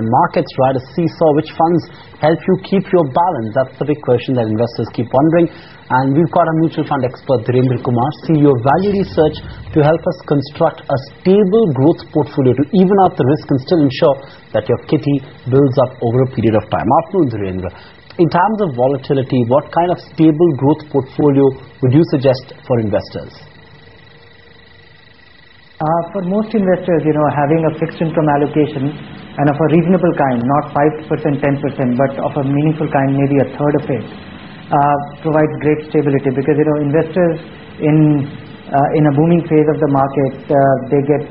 markets ride a seesaw, which funds help you keep your balance? That's the big question that investors keep wondering. And we've got a mutual fund expert, Dhirendra, CEO of Value Research, to help us construct a stable growth portfolio to even out the risk and still ensure that your kitty builds up over a period of time. Afternoon, Dhirendra. In times of volatility, what kind of stable growth portfolio would you suggest for investors? For most investors, having a fixed income allocation and of a reasonable kind, not 5%, 10%, but of a meaningful kind, maybe a third of it, provides great stability, because investors in a booming phase of the market, they get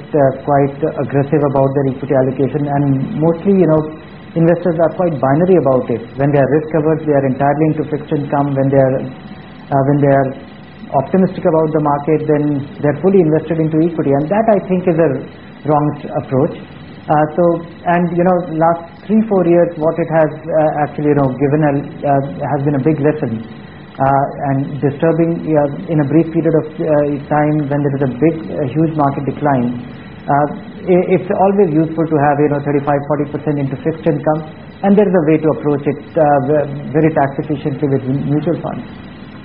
quite aggressive about their equity allocation, and mostly investors are quite binary about it. When they are risk averse, they are entirely into fixed income. When they are optimistic about the market, then they're fully invested into equity, and that, I think, is a wrong approach. Last 3-4 years, what it has actually given has been a big lesson, and disturbing in a brief period of time when there is a huge market decline. It's always useful to have 35-40% into fixed income, and there is a way to approach it very tax efficiently with mutual funds.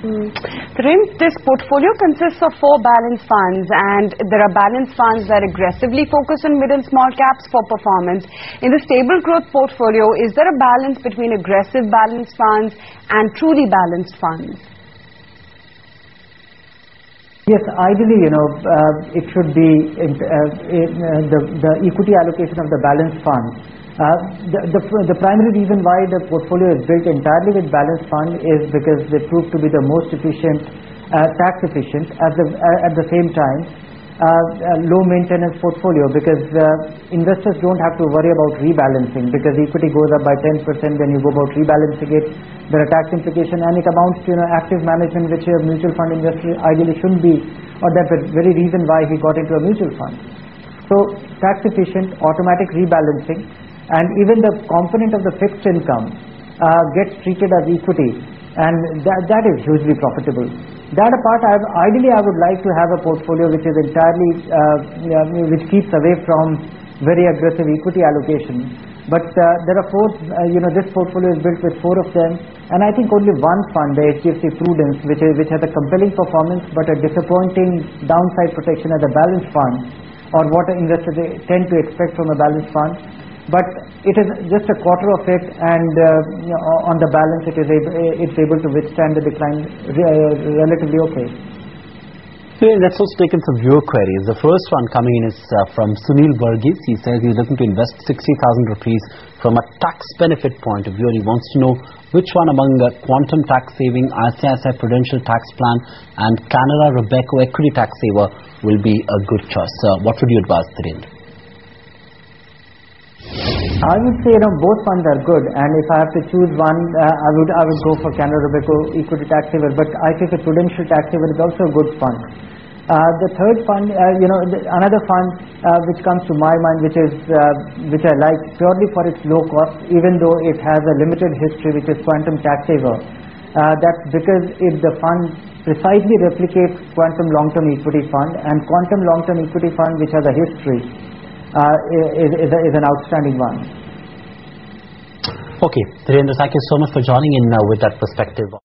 This portfolio consists of 4 balanced funds, and there are balanced funds that aggressively focus on mid and small caps for performance. In the stable growth portfolio, is there a balance between aggressive balanced funds and truly balanced funds? Yes, ideally, it should be the equity allocation of the balanced fund. The primary reason why the portfolio is built entirely with balanced fund is because they prove to be the most efficient, tax efficient, at the same time low maintenance portfolio, because investors don't have to worry about rebalancing, because equity goes up by 10%. When you go about rebalancing it, there are tax implications, and it amounts to active management, which a mutual fund investor ideally shouldn't be, or that's the very reason why he got into a mutual fund. So tax efficient, automatic rebalancing, and even the component of the fixed income gets treated as equity, and that is hugely profitable. That apart, ideally I would like to have a portfolio which is entirely which keeps away from very aggressive equity allocation. But there are 4. This portfolio is built with 4 of them, and I think only one fund, the HDFC Prudence, which has a compelling performance but a disappointing downside protection as a balanced fund, or what investors tend to expect from a balanced fund. But it is just a quarter of it, and on the balance, it's able to withstand the decline relatively okay. Let's also take in some viewer queries. The first one coming in is from Sunil Varghese. He says he's looking to invest 60,000 rupees from a tax benefit point of view, and he wants to know which one among the quantum tax saving, ICICI Prudential tax plan, and Canada Robeco equity tax saver will be a good choice. What would you advise, Dhirendra? I would say both funds are good, and if I have to choose one, I would go for Canada Robeco equity tax saver. But ICICI Prudential tax saver is also a good fund. The third fund, another fund which comes to my mind, which I like purely for its low cost, even though it has a limited history, which is Quantum Tax Saver. That's because if the fund precisely replicates Quantum Long-Term Equity Fund, and Quantum Long-Term Equity Fund, which has a history, is an outstanding one. Okay, Dhirendra, thank you so much for joining in with that perspective.